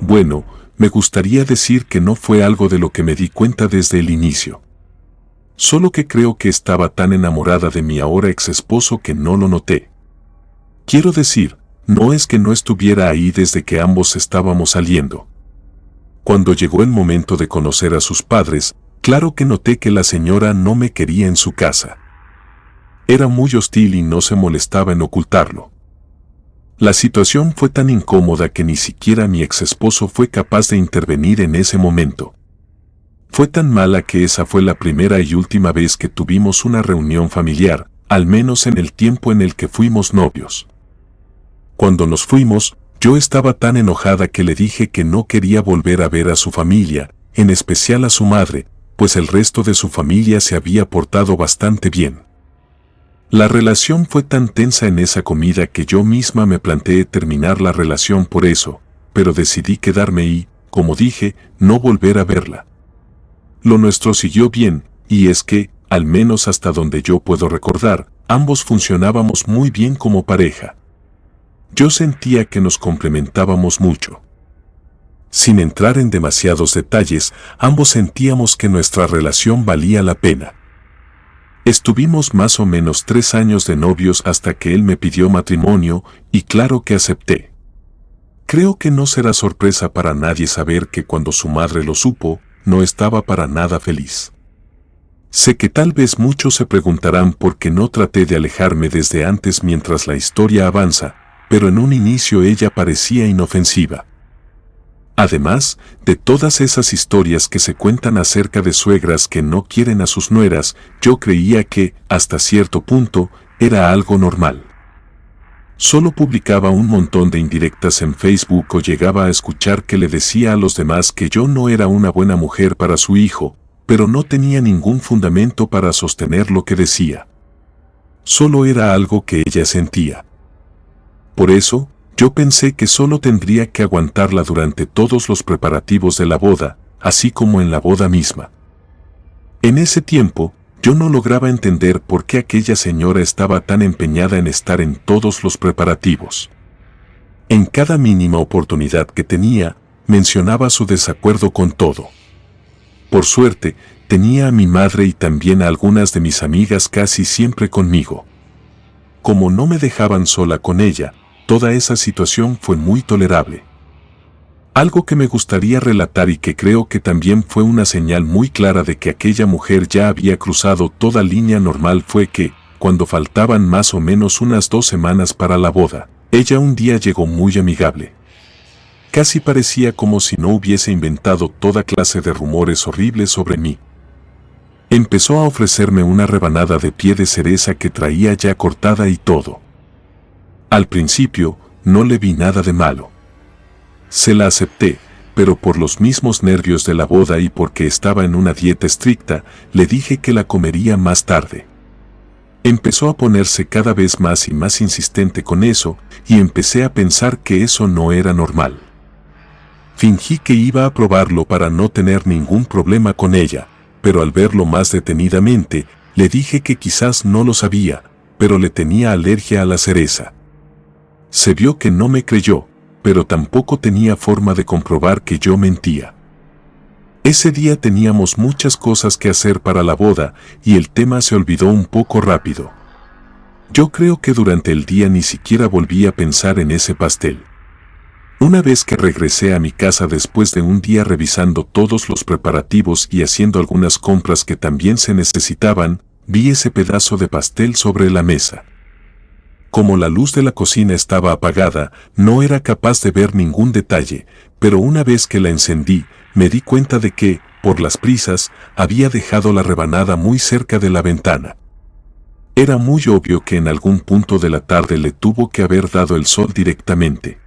Bueno, me gustaría decir que no fue algo de lo que me di cuenta desde el inicio. Solo que creo que estaba tan enamorada de mi ahora ex esposo que no lo noté. Quiero decir, no es que no estuviera ahí desde que ambos estábamos saliendo. Cuando llegó el momento de conocer a sus padres, claro que noté que la señora no me quería en su casa. Era muy hostil y no se molestaba en ocultarlo. La situación fue tan incómoda que ni siquiera mi ex esposo fue capaz de intervenir en ese momento. Fue tan mala que esa fue la primera y última vez que tuvimos una reunión familiar, al menos en el tiempo en el que fuimos novios. Cuando nos fuimos, yo estaba tan enojada que le dije que no quería volver a ver a su familia, en especial a su madre, pues el resto de su familia se había portado bastante bien. La relación fue tan tensa en esa comida que yo misma me planteé terminar la relación por eso, pero decidí quedarme y, como dije, no volver a verla. Lo nuestro siguió bien, y es que, al menos hasta donde yo puedo recordar, ambos funcionábamos muy bien como pareja. Yo sentía que nos complementábamos mucho. Sin entrar en demasiados detalles, ambos sentíamos que nuestra relación valía la pena. Estuvimos más o menos 3 años de novios hasta que él me pidió matrimonio, y claro que acepté. Creo que no será sorpresa para nadie saber que cuando su madre lo supo, no estaba para nada feliz. Sé que tal vez muchos se preguntarán por qué no traté de alejarme desde antes mientras la historia avanza, pero en un inicio ella parecía inofensiva. Además, de todas esas historias que se cuentan acerca de suegras que no quieren a sus nueras, yo creía que, hasta cierto punto, era algo normal. Solo publicaba un montón de indirectas en Facebook o llegaba a escuchar que le decía a los demás que yo no era una buena mujer para su hijo, pero no tenía ningún fundamento para sostener lo que decía. Solo era algo que ella sentía. Por eso, yo pensé que solo tendría que aguantarla durante todos los preparativos de la boda, así como en la boda misma. En ese tiempo, yo no lograba entender por qué aquella señora estaba tan empeñada en estar en todos los preparativos. En cada mínima oportunidad que tenía, mencionaba su desacuerdo con todo. Por suerte, tenía a mi madre y también a algunas de mis amigas casi siempre conmigo. Como no me dejaban sola con ella, toda esa situación fue muy tolerable. Algo que me gustaría relatar y que creo que también fue una señal muy clara de que aquella mujer ya había cruzado toda línea normal fue que, cuando faltaban más o menos unas 2 semanas para la boda, ella un día llegó muy amigable. Casi parecía como si no hubiese inventado toda clase de rumores horribles sobre mí. Empezó a ofrecerme una rebanada de pie de cereza que traía ya cortada y todo. Al principio, no le vi nada de malo. Se la acepté, pero por los mismos nervios de la boda y porque estaba en una dieta estricta, le dije que la comería más tarde. Empezó a ponerse cada vez más y más insistente con eso, y empecé a pensar que eso no era normal. Fingí que iba a probarlo para no tener ningún problema con ella, pero al verlo más detenidamente, le dije que quizás no lo sabía, pero le tenía alergia a la cereza. Se vio que no me creyó, pero tampoco tenía forma de comprobar que yo mentía. Ese día teníamos muchas cosas que hacer para la boda y el tema se olvidó un poco rápido. Yo creo que durante el día ni siquiera volví a pensar en ese pastel. Una vez que regresé a mi casa después de un día revisando todos los preparativos y haciendo algunas compras que también se necesitaban, vi ese pedazo de pastel sobre la mesa. Como la luz de la cocina estaba apagada, no era capaz de ver ningún detalle, pero una vez que la encendí, me di cuenta de que, por las prisas, había dejado la rebanada muy cerca de la ventana. Era muy obvio que en algún punto de la tarde le tuvo que haber dado el sol directamente.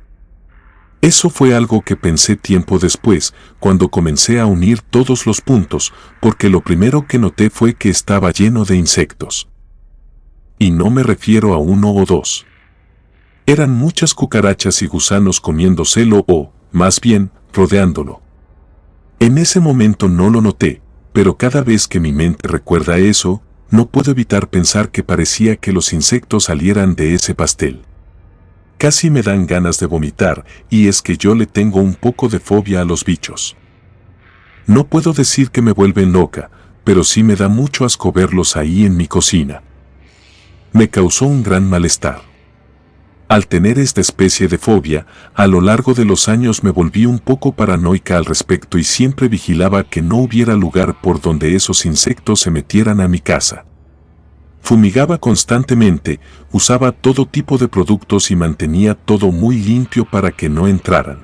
Eso fue algo que pensé tiempo después, cuando comencé a unir todos los puntos, porque lo primero que noté fue que estaba lleno de insectos. Y no me refiero a 1 o 2. Eran muchas cucarachas y gusanos comiéndoselo o, más bien, rodeándolo. En ese momento no lo noté, pero cada vez que mi mente recuerda eso, no puedo evitar pensar que parecía que los insectos salieran de ese pastel. Casi me dan ganas de vomitar, y es que yo le tengo un poco de fobia a los bichos. No puedo decir que me vuelven loca, pero sí me da mucho asco verlos ahí en mi cocina. Me causó un gran malestar. Al tener esta especie de fobia, a lo largo de los años me volví un poco paranoica al respecto y siempre vigilaba que no hubiera lugar por donde esos insectos se metieran a mi casa. Fumigaba constantemente, usaba todo tipo de productos y mantenía todo muy limpio para que no entraran.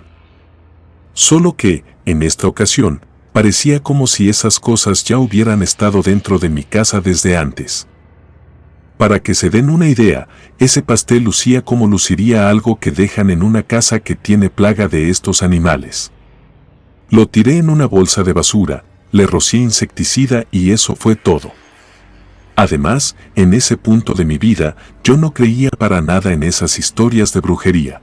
Solo que, en esta ocasión, parecía como si esas cosas ya hubieran estado dentro de mi casa desde antes. Para que se den una idea, ese pastel lucía como luciría algo que dejan en una casa que tiene plaga de estos animales. Lo tiré en una bolsa de basura, le rocié insecticida y eso fue todo. Además, en ese punto de mi vida, yo no creía para nada en esas historias de brujería.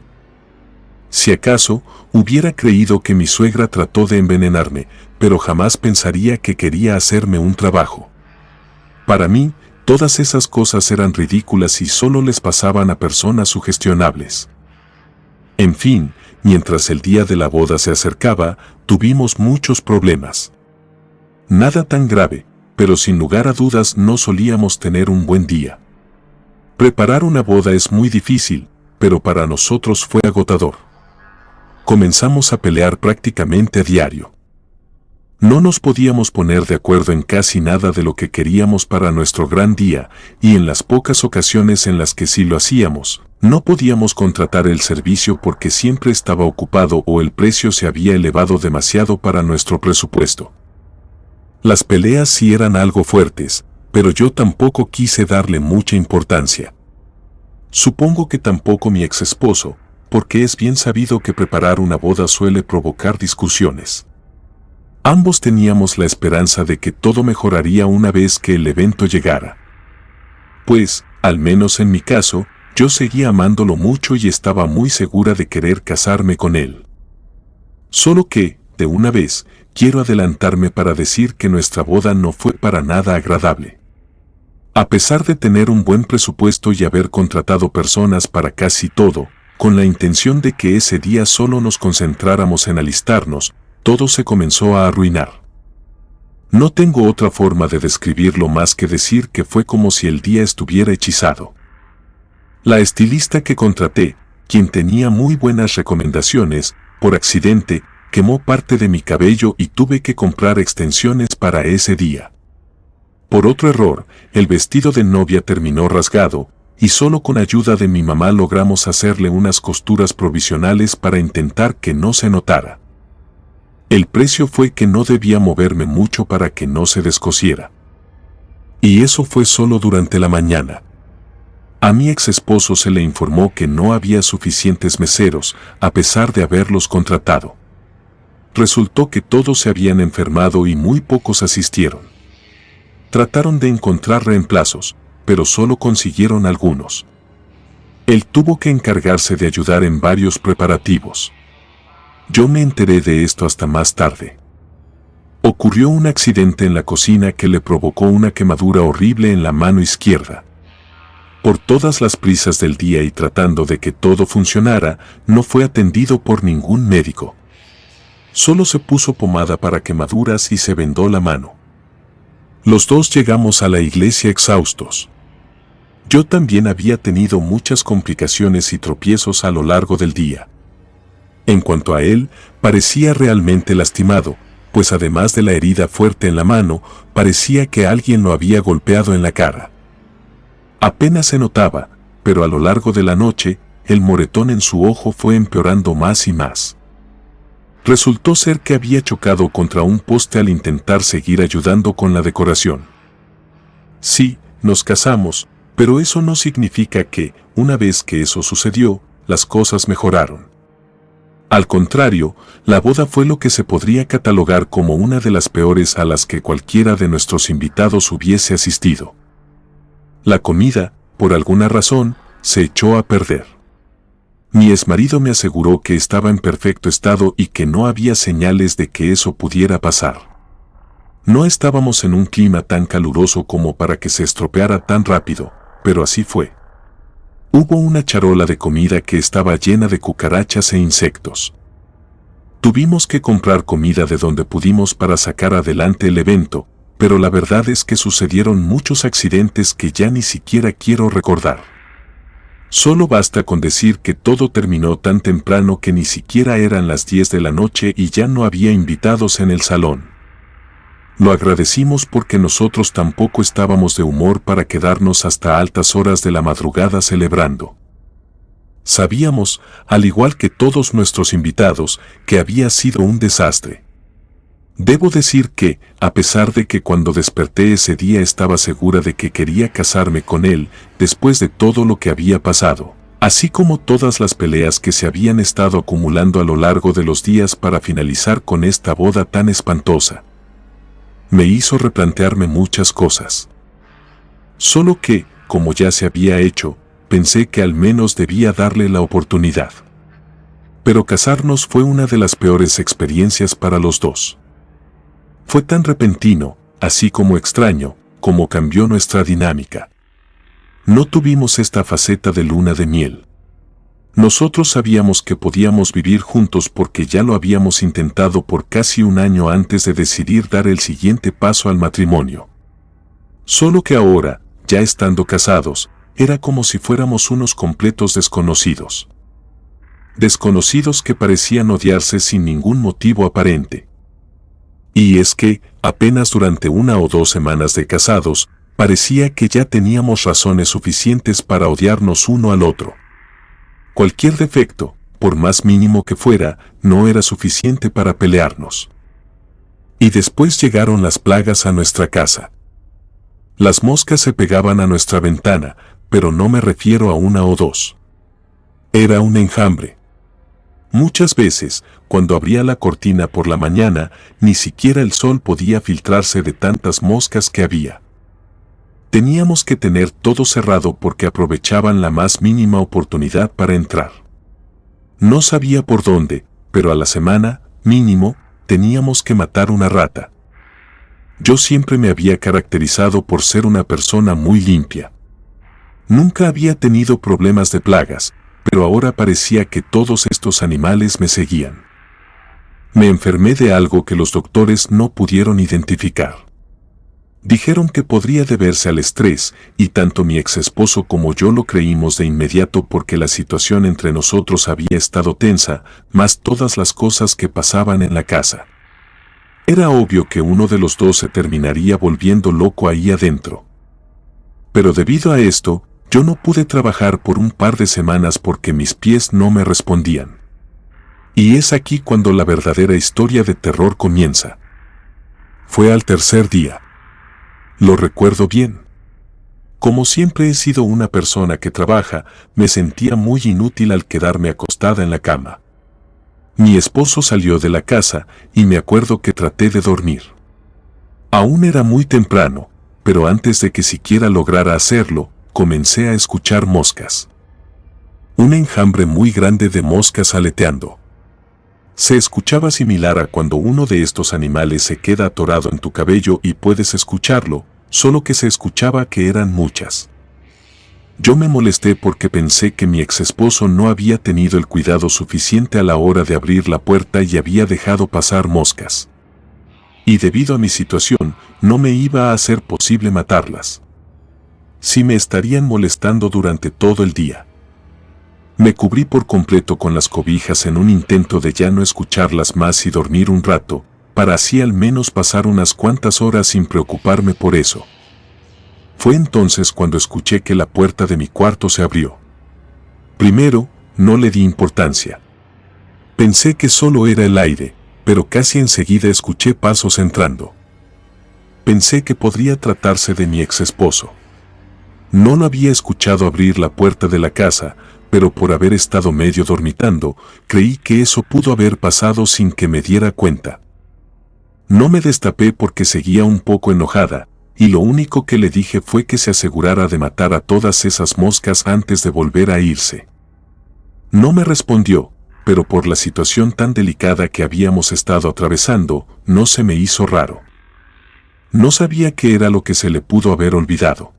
Si acaso, hubiera creído que mi suegra trató de envenenarme, pero jamás pensaría que quería hacerme un trabajo. Para mí, todas esas cosas eran ridículas y solo les pasaban a personas sugestionables. En fin, mientras el día de la boda se acercaba, tuvimos muchos problemas. Nada tan grave, pero sin lugar a dudas no solíamos tener un buen día. Preparar una boda es muy difícil, pero para nosotros fue agotador. Comenzamos a pelear prácticamente a diario. No nos podíamos poner de acuerdo en casi nada de lo que queríamos para nuestro gran día, y en las pocas ocasiones en las que sí lo hacíamos, no podíamos contratar el servicio porque siempre estaba ocupado o el precio se había elevado demasiado para nuestro presupuesto. Las peleas sí eran algo fuertes, pero yo tampoco quise darle mucha importancia. Supongo que tampoco mi ex esposo, porque es bien sabido que preparar una boda suele provocar discusiones. Ambos teníamos la esperanza de que todo mejoraría una vez que el evento llegara. Pues, al menos en mi caso, yo seguía amándolo mucho y estaba muy segura de querer casarme con él. Solo que, de una vez, quiero adelantarme para decir que nuestra boda no fue para nada agradable. A pesar de tener un buen presupuesto y haber contratado personas para casi todo, con la intención de que ese día solo nos concentráramos en alistarnos, todo se comenzó a arruinar. No tengo otra forma de describirlo más que decir que fue como si el día estuviera hechizado. La estilista que contraté, quien tenía muy buenas recomendaciones, por accidente, quemó parte de mi cabello y tuve que comprar extensiones para ese día. Por otro error, el vestido de novia terminó rasgado, y solo con ayuda de mi mamá logramos hacerle unas costuras provisionales para intentar que no se notara. El precio fue que no debía moverme mucho para que no se descosiera. Y eso fue solo durante la mañana. A mi ex esposo se le informó que no había suficientes meseros, a pesar de haberlos contratado. Resultó que todos se habían enfermado y muy pocos asistieron. Trataron de encontrar reemplazos, pero solo consiguieron algunos. Él tuvo que encargarse de ayudar en varios preparativos. Yo me enteré de esto hasta más tarde. Ocurrió un accidente en la cocina que le provocó una quemadura horrible en la mano izquierda. Por todas las prisas del día y tratando de que todo funcionara, no fue atendido por ningún médico. Solo se puso pomada para quemaduras y se vendó la mano. Los dos llegamos a la iglesia exhaustos. Yo también había tenido muchas complicaciones y tropiezos a lo largo del día. En cuanto a él, parecía realmente lastimado, pues además de la herida fuerte en la mano, parecía que alguien lo había golpeado en la cara. Apenas se notaba, pero a lo largo de la noche, el moretón en su ojo fue empeorando más y más. Resultó ser que había chocado contra un poste al intentar seguir ayudando con la decoración. Sí, nos casamos, pero eso no significa que, una vez que eso sucedió, las cosas mejoraron. Al contrario, la boda fue lo que se podría catalogar como una de las peores a las que cualquiera de nuestros invitados hubiese asistido. La comida, por alguna razón, se echó a perder. Mi exmarido me aseguró que estaba en perfecto estado y que no había señales de que eso pudiera pasar. No estábamos en un clima tan caluroso como para que se estropeara tan rápido, pero así fue. Hubo una charola de comida que estaba llena de cucarachas e insectos. Tuvimos que comprar comida de donde pudimos para sacar adelante el evento, pero la verdad es que sucedieron muchos accidentes que ya ni siquiera quiero recordar. Solo basta con decir que todo terminó tan temprano que ni siquiera eran las 10 de la noche y ya no había invitados en el salón. Lo agradecimos porque nosotros tampoco estábamos de humor para quedarnos hasta altas horas de la madrugada celebrando. Sabíamos, al igual que todos nuestros invitados, que había sido un desastre. Debo decir que, a pesar de que cuando desperté ese día estaba segura de que quería casarme con él, después de todo lo que había pasado, así como todas las peleas que se habían estado acumulando a lo largo de los días para finalizar con esta boda tan espantosa, me hizo replantearme muchas cosas. Solo que, como ya se había hecho, pensé que al menos debía darle la oportunidad. Pero casarnos fue una de las peores experiencias para los dos. Fue tan repentino, así como extraño, como cambió nuestra dinámica. No tuvimos esta faceta de luna de miel. Nosotros sabíamos que podíamos vivir juntos porque ya lo habíamos intentado por casi un año antes de decidir dar el siguiente paso al matrimonio. Solo que ahora, ya estando casados, era como si fuéramos unos completos desconocidos. Desconocidos que parecían odiarse sin ningún motivo aparente. Y es que, apenas durante 1 o 2 semanas de casados, parecía que ya teníamos razones suficientes para odiarnos uno al otro. Cualquier defecto, por más mínimo que fuera, no era suficiente para pelearnos. Y después llegaron las plagas a nuestra casa. Las moscas se pegaban a nuestra ventana, pero no me refiero a 1 o 2. Era un enjambre. Muchas veces, cuando abría la cortina por la mañana, ni siquiera el sol podía filtrarse de tantas moscas que había. Teníamos que tener todo cerrado porque aprovechaban la más mínima oportunidad para entrar. No sabía por dónde, pero a la semana, mínimo, teníamos que matar una rata. Yo siempre me había caracterizado por ser una persona muy limpia. Nunca había tenido problemas de plagas, pero ahora parecía que todos estos animales me seguían. Me enfermé de algo que los doctores no pudieron identificar. Dijeron que podría deberse al estrés, y tanto mi ex esposo como yo lo creímos de inmediato porque la situación entre nosotros había estado tensa, más todas las cosas que pasaban en la casa. Era obvio que uno de los dos se terminaría volviendo loco ahí adentro. Pero debido a esto, yo no pude trabajar por un par de semanas porque mis pies no me respondían. Y es aquí cuando la verdadera historia de terror comienza. Fue al tercer día. Lo recuerdo bien. Como siempre he sido una persona que trabaja, me sentía muy inútil al quedarme acostada en la cama. Mi esposo salió de la casa y me acuerdo que traté de dormir. Aún era muy temprano, pero antes de que siquiera lograra hacerlo, comencé a escuchar moscas. Un enjambre muy grande de moscas aleteando. Se escuchaba similar a cuando uno de estos animales se queda atorado en tu cabello y puedes escucharlo, solo que se escuchaba que eran muchas. Yo me molesté porque pensé que mi ex esposo no había tenido el cuidado suficiente a la hora de abrir la puerta y había dejado pasar moscas. Y debido a mi situación, no me iba a ser posible matarlas. Sí me estarían molestando durante todo el día. Me cubrí por completo con las cobijas en un intento de ya no escucharlas más y dormir un rato, para así al menos pasar unas cuantas horas sin preocuparme por eso. Fue entonces cuando escuché que la puerta de mi cuarto se abrió. Primero, no le di importancia. Pensé que solo era el aire, pero casi enseguida escuché pasos entrando. Pensé que podría tratarse de mi ex esposo. No lo había escuchado abrir la puerta de la casa, pero por haber estado medio dormitando, creí que eso pudo haber pasado sin que me diera cuenta. No me destapé porque seguía un poco enojada, y lo único que le dije fue que se asegurara de matar a todas esas moscas antes de volver a irse. No me respondió, pero por la situación tan delicada que habíamos estado atravesando, no se me hizo raro. No sabía qué era lo que se le pudo haber olvidado.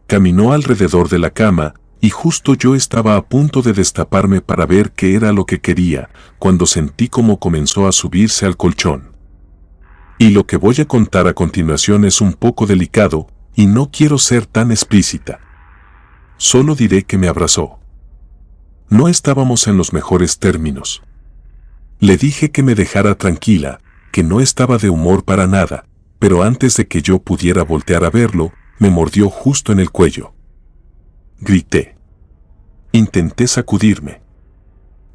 Caminó alrededor de la cama, y justo yo estaba a punto de destaparme para ver qué era lo que quería, cuando sentí cómo comenzó a subirse al colchón. Y lo que voy a contar a continuación es un poco delicado, y no quiero ser tan explícita. Solo diré que me abrazó. No estábamos en los mejores términos. Le dije que me dejara tranquila, que no estaba de humor para nada, pero antes de que yo pudiera voltear a verlo, me mordió justo en el cuello. Grité. Intenté sacudirme.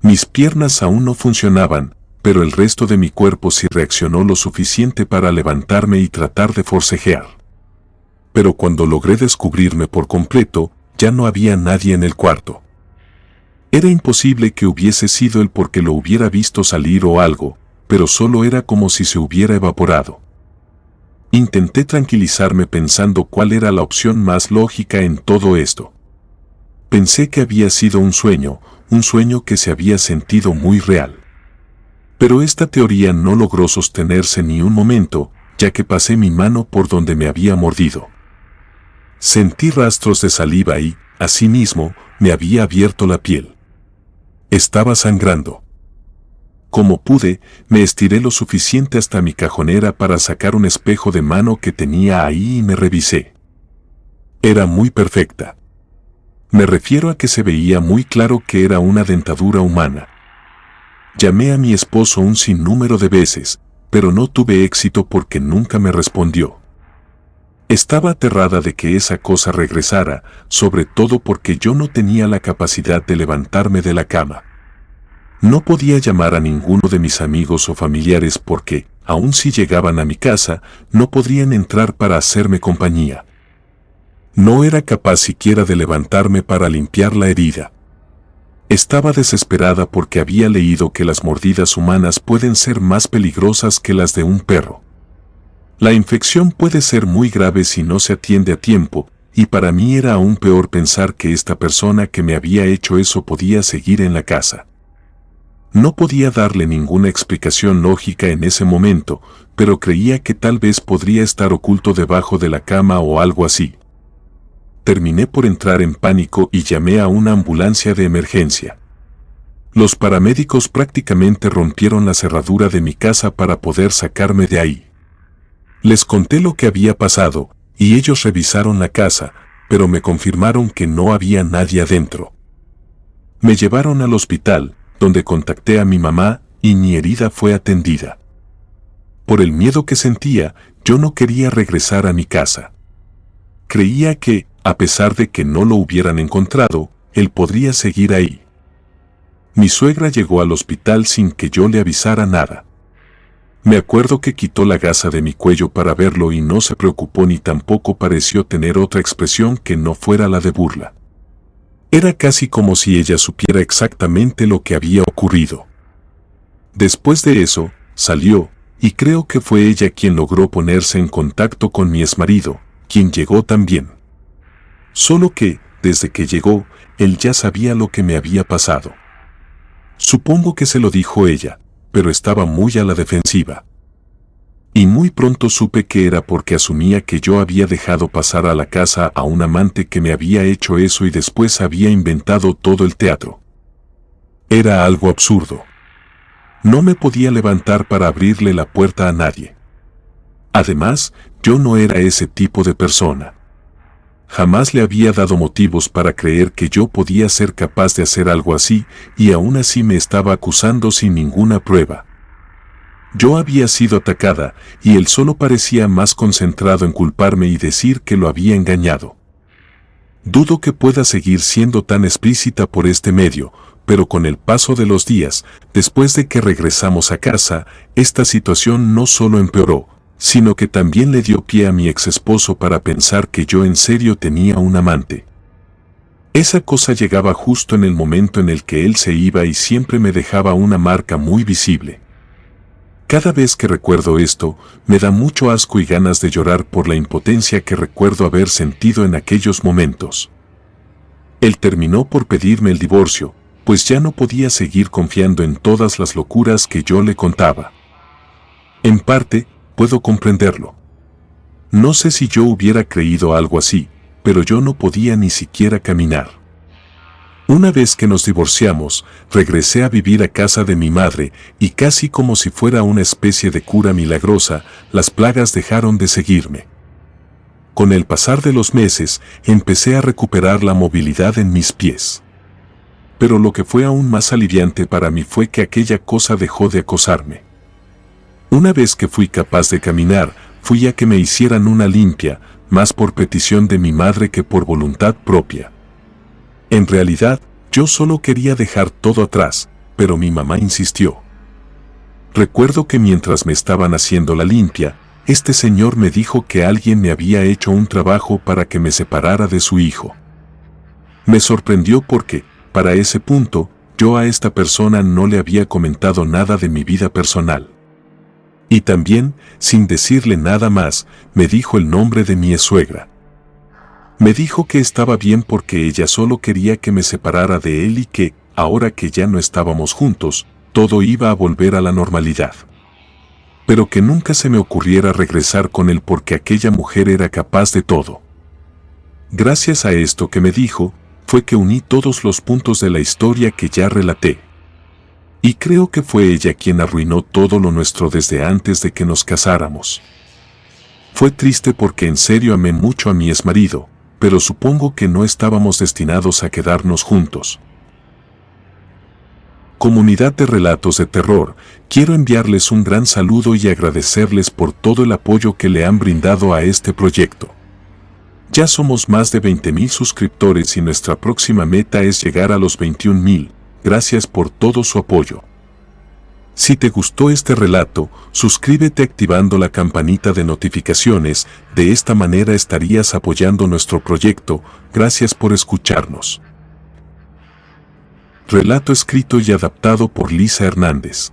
Mis piernas aún no funcionaban, pero el resto de mi cuerpo sí reaccionó lo suficiente para levantarme y tratar de forcejear. Pero cuando logré descubrirme por completo, ya no había nadie en el cuarto. Era imposible que hubiese sido él porque lo hubiera visto salir o algo, pero solo era como si se hubiera evaporado. Intenté tranquilizarme pensando cuál era la opción más lógica en todo esto. Pensé que había sido un sueño que se había sentido muy real. Pero esta teoría no logró sostenerse ni un momento, ya que pasé mi mano por donde me había mordido. Sentí rastros de saliva y, asimismo, me había abierto la piel. Estaba sangrando. Como pude, me estiré lo suficiente hasta mi cajonera para sacar un espejo de mano que tenía ahí y me revisé. Era muy perfecta. Me refiero a que se veía muy claro que era una dentadura humana. Llamé a mi esposo un sinnúmero de veces, pero no tuve éxito porque nunca me respondió. Estaba aterrada de que esa cosa regresara, sobre todo porque yo no tenía la capacidad de levantarme de la cama. No podía llamar a ninguno de mis amigos o familiares porque, aun si llegaban a mi casa, no podrían entrar para hacerme compañía. No era capaz siquiera de levantarme para limpiar la herida. Estaba desesperada porque había leído que las mordidas humanas pueden ser más peligrosas que las de un perro. La infección puede ser muy grave si no se atiende a tiempo, y para mí era aún peor pensar que esta persona que me había hecho eso podía seguir en la casa. No podía darle ninguna explicación lógica en ese momento, pero creía que tal vez podría estar oculto debajo de la cama o algo así. Terminé por entrar en pánico y llamé a una ambulancia de emergencia. Los paramédicos prácticamente rompieron la cerradura de mi casa para poder sacarme de ahí. Les conté lo que había pasado, y ellos revisaron la casa, pero me confirmaron que no había nadie adentro. Me llevaron al hospital, donde contacté a mi mamá, y mi herida fue atendida. Por el miedo que sentía, yo no quería regresar a mi casa. Creía que, a pesar de que no lo hubieran encontrado, él podría seguir ahí. Mi suegra llegó al hospital sin que yo le avisara nada. Me acuerdo que quitó la gasa de mi cuello para verlo y no se preocupó ni tampoco pareció tener otra expresión que no fuera la de burla. Era casi como si ella supiera exactamente lo que había ocurrido. Después de eso, salió, y creo que fue ella quien logró ponerse en contacto con mi exmarido, quien llegó también. Solo que, desde que llegó, él ya sabía lo que me había pasado. Supongo que se lo dijo ella, pero estaba muy a la defensiva. Y muy pronto supe que era porque asumía que yo había dejado pasar a la casa a un amante que me había hecho eso y después había inventado todo el teatro. Era algo absurdo. No me podía levantar para abrirle la puerta a nadie. Además, yo no era ese tipo de persona. Jamás le había dado motivos para creer que yo podía ser capaz de hacer algo así, y aún así me estaba acusando sin ninguna prueba. Yo había sido atacada, y él solo parecía más concentrado en culparme y decir que lo había engañado. Dudo que pueda seguir siendo tan explícita por este medio, pero con el paso de los días, después de que regresamos a casa, esta situación no solo empeoró, sino que también le dio pie a mi ex esposo para pensar que yo en serio tenía un amante. Esa cosa llegaba justo en el momento en el que él se iba y siempre me dejaba una marca muy visible. Cada vez que recuerdo esto, me da mucho asco y ganas de llorar por la impotencia que recuerdo haber sentido en aquellos momentos. Él terminó por pedirme el divorcio, pues ya no podía seguir confiando en todas las locuras que yo le contaba. En parte, puedo comprenderlo. No sé si yo hubiera creído algo así, pero yo no podía ni siquiera caminar. Una vez que nos divorciamos, regresé a vivir a casa de mi madre y casi como si fuera una especie de cura milagrosa, las plagas dejaron de seguirme. Con el pasar de los meses, empecé a recuperar la movilidad en mis pies. Pero lo que fue aún más aliviante para mí fue que aquella cosa dejó de acosarme. Una vez que fui capaz de caminar, fui a que me hicieran una limpia, más por petición de mi madre que por voluntad propia. En realidad, yo solo quería dejar todo atrás, pero mi mamá insistió. Recuerdo que mientras me estaban haciendo la limpia, este señor me dijo que alguien me había hecho un trabajo para que me separara de su hijo. Me sorprendió porque, para ese punto, yo a esta persona no le había comentado nada de mi vida personal. Y también, sin decirle nada más, me dijo el nombre de mi ex-suegra. Me dijo que estaba bien porque ella solo quería que me separara de él y que, ahora que ya no estábamos juntos, todo iba a volver a la normalidad. Pero que nunca se me ocurriera regresar con él porque aquella mujer era capaz de todo. Gracias a esto que me dijo, fue que uní todos los puntos de la historia que ya relaté. Y creo que fue ella quien arruinó todo lo nuestro desde antes de que nos casáramos. Fue triste porque en serio amé mucho a mi exmarido, pero supongo que no estábamos destinados a quedarnos juntos. Comunidad de relatos de terror, quiero enviarles un gran saludo y agradecerles por todo el apoyo que le han brindado a este proyecto. Ya somos más de 20,000 suscriptores y nuestra próxima meta es llegar a los 21,000. Gracias por todo su apoyo. Si te gustó este relato, suscríbete activando la campanita de notificaciones, de esta manera estarías apoyando nuestro proyecto. Gracias por escucharnos. Relato escrito y adaptado por Lisa Hernández.